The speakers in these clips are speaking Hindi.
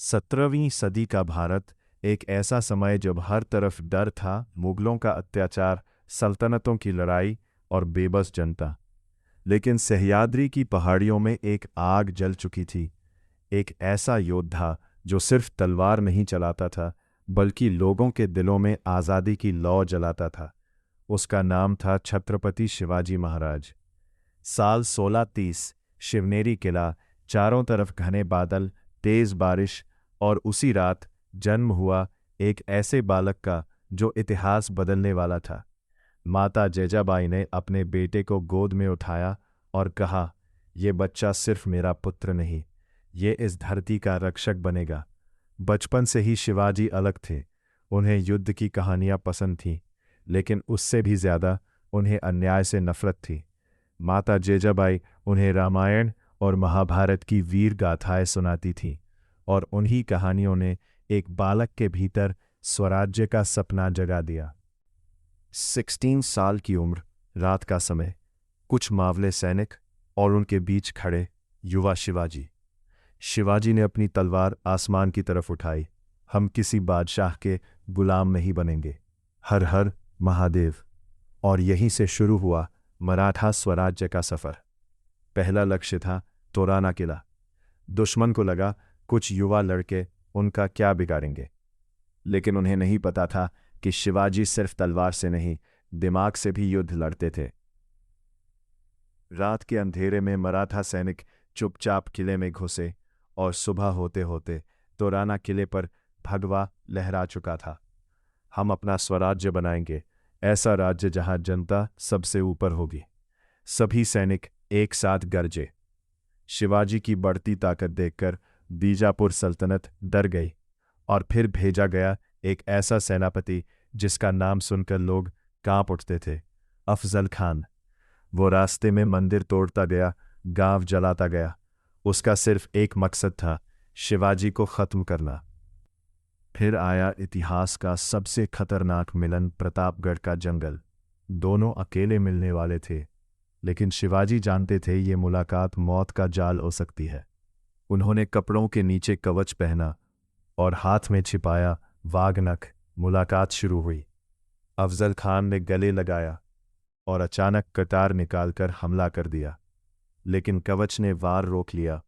17वीं सदी का भारत एक ऐसा समय जब हर तरफ डर था, मुगलों का अत्याचार, सल्तनतों की लड़ाई और बेबस जनता। लेकिन सह्याद्री की पहाड़ियों में एक आग जल चुकी थी। एक ऐसा योद्धा जो सिर्फ तलवार नहीं चलाता था, बल्कि लोगों के दिलों में आज़ादी की लौ जलाता था। उसका नाम था छत्रपति शिवाजी महाराज। साल 1630, शिवनेरी किला, चारों तरफ घने बादल, तेज बारिश, और उसी रात जन्म हुआ एक ऐसे बालक का जो इतिहास बदलने वाला था। माता जेजाबाई ने अपने बेटे को गोद में उठाया और कहा, "ये बच्चा सिर्फ मेरा पुत्र नहीं, ये इस धरती का रक्षक बनेगा।" बचपन से ही शिवाजी अलग थे। उन्हें युद्ध की कहानियां पसंद थीं, लेकिन उससे भी ज्यादा उन्हें अन्याय से नफरत थी। माता जेजाबाई उन्हें रामायण और महाभारत की वीर गाथाएं सुनाती थीं, और उन्हीं कहानियों ने एक बालक के भीतर स्वराज्य का सपना जगा दिया। 16 साल की उम्र, रात का समय, कुछ मावले सैनिक और उनके बीच खड़े युवा शिवाजी। शिवाजी ने अपनी तलवार आसमान की तरफ उठाई। "हम किसी बादशाह के गुलाम नहीं बनेंगे। हर हर महादेव।" और यहीं से शुरू हुआ मराठा स्वराज्य का सफर। पहला लक्ष्य था तोराना किला। दुश्मन को लगा कुछ युवा लड़के उनका क्या बिगाड़ेंगे, लेकिन उन्हें नहीं पता था कि शिवाजी सिर्फ तलवार से नहीं, दिमाग से भी युद्ध लड़ते थे। रात के अंधेरे में मराठा सैनिक चुपचाप किले में घुसे, और सुबह होते होते तोराना किले पर भगवा लहरा चुका था। "हम अपना स्वराज्य बनाएंगे, ऐसा राज्य जहां जनता सबसे ऊपर होगी।" सभी सैनिक एक साथ गरजे। शिवाजी की बढ़ती ताकत देखकर बीजापुर सल्तनत डर गई, और फिर भेजा गया एक ऐसा सेनापति जिसका नाम सुनकर लोग कांप उठते थे, अफजल खान। वो रास्ते में मंदिर तोड़ता गया, गांव जलाता गया। उसका सिर्फ एक मकसद था, शिवाजी को खत्म करना। फिर आया इतिहास का सबसे खतरनाक मिलन, प्रतापगढ़ का जंगल। दोनों अकेले मिलने वाले थे, लेकिन शिवाजी जानते थे ये मुलाकात मौत का जाल हो सकती है। उन्होंने कपड़ों के नीचे कवच पहना और हाथ में छिपाया वाघनख। मुलाकात शुरू हुई। अफजल खान ने गले लगाया और अचानक कटार निकालकर हमला कर दिया, लेकिन कवच ने वार रोक लिया,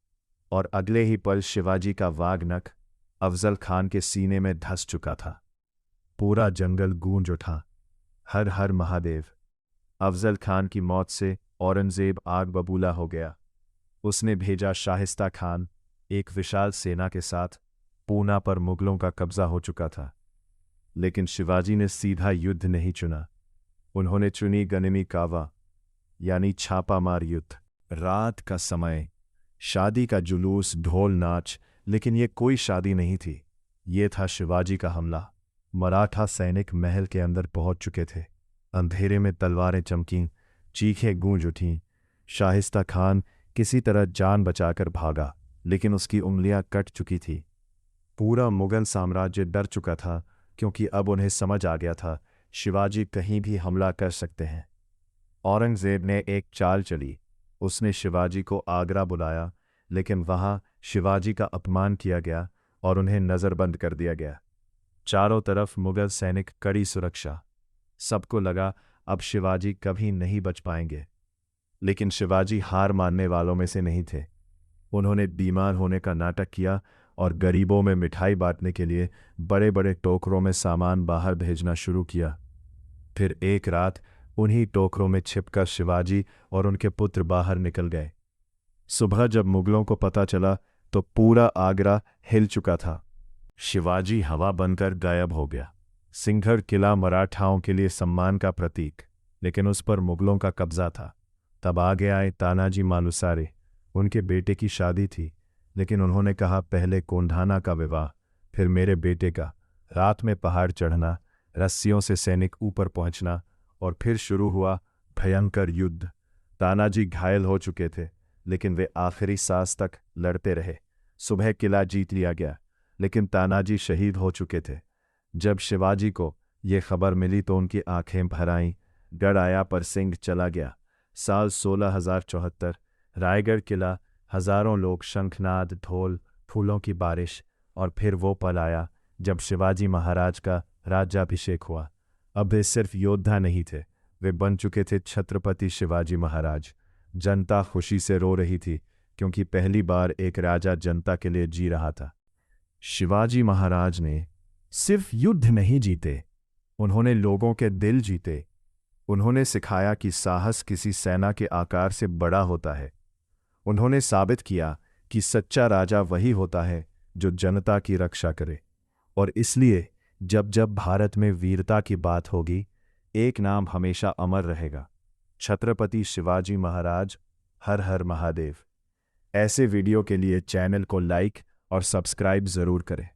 और अगले ही पल शिवाजी का वाघनख अफजल खान के सीने में धंस चुका था। पूरा जंगल गूंज उठा, हर हर महादेव। अफजल खान की मौत से औरंगजेब आग बबूला हो गया। उसने भेजा शाहिस्ता खान, एक विशाल सेना के साथ। पूना पर मुगलों का कब्जा हो चुका था, लेकिन शिवाजी ने सीधा युद्ध नहीं चुना। उन्होंने चुनी गनिमी कावा, यानी छापामार युद्ध। रात का समय, शादी का जुलूस, ढोल नाच, लेकिन ये कोई शादी नहीं थी, ये था शिवाजी का हमला। मराठा सैनिक महल के अंदर पहुंच चुके थे। अंधेरे में तलवारें चमकीं, चीखें गूंज उठीं। शाहिस्ता खान किसी तरह जान बचाकर भागा, लेकिन उसकी उंगलियां कट चुकी थी। पूरा मुगल साम्राज्य डर चुका था, क्योंकि अब उन्हें समझ आ गया था शिवाजी कहीं भी हमला कर सकते हैं। औरंगजेब ने एक चाल चली। उसने शिवाजी को आगरा बुलाया, लेकिन वहां शिवाजी का अपमान किया गया और उन्हें नज़रबंद कर दिया गया। चारों तरफ मुगल सैनिक, कड़ी सुरक्षा। सबको लगा अब शिवाजी कभी नहीं बच पाएंगे, लेकिन शिवाजी हार मानने वालों में से नहीं थे। उन्होंने बीमार होने का नाटक किया और गरीबों में मिठाई बांटने के लिए बड़े बड़े टोकरों में सामान बाहर भेजना शुरू किया। फिर एक रात उन्हीं टोकरों में छिपकर शिवाजी और उनके पुत्र बाहर निकल गए। सुबह जब मुगलों को पता चला तो पूरा आगरा हिल चुका था। शिवाजी हवा बनकर गायब हो गया। सिंघड़ किला मराठाओं के लिए सम्मान का प्रतीक, लेकिन उस पर मुगलों का कब्जा था। तब आगे आए तानाजी मालुसरे। उनके बेटे की शादी थी, लेकिन उन्होंने कहा, "पहले कोंढाना का विवाह, फिर मेरे बेटे का।" रात में पहाड़ चढ़ना, रस्सियों से सैनिक ऊपर पहुंचना, और फिर शुरू हुआ भयंकर युद्ध। तानाजी घायल हो चुके थे, लेकिन वे आखिरी सांस तक लड़ते रहे। सुबह किला जीत लिया गया, लेकिन तानाजी शहीद हो चुके थे। जब शिवाजी को ये खबर मिली तो उनकी आंखें भर आईं। गढ़ आया पर सिंह चला गया। साल 1674, रायगढ़ किला, हजारों लोग, शंखनाद, ढोल, फूलों की बारिश, और फिर वो पल आया जब शिवाजी महाराज का राज्याभिषेक हुआ। अब वे सिर्फ योद्धा नहीं थे, वे बन चुके थे छत्रपति शिवाजी महाराज। जनता खुशी से रो रही थी क्योंकि पहली बार एक राजा जनता के लिए जी रहा था। शिवाजी महाराज ने सिर्फ युद्ध नहीं जीते, उन्होंने लोगों के दिल जीते। उन्होंने सिखाया कि साहस किसी सेना के आकार से बड़ा होता है। उन्होंने साबित किया कि सच्चा राजा वही होता है जो जनता की रक्षा करे। और इसलिए जब जब भारत में वीरता की बात होगी, एक नाम हमेशा अमर रहेगा, छत्रपति शिवाजी महाराज। हर हर महादेव। ऐसे वीडियो के लिए चैनल को लाइक और सब्सक्राइब ज़रूर करें।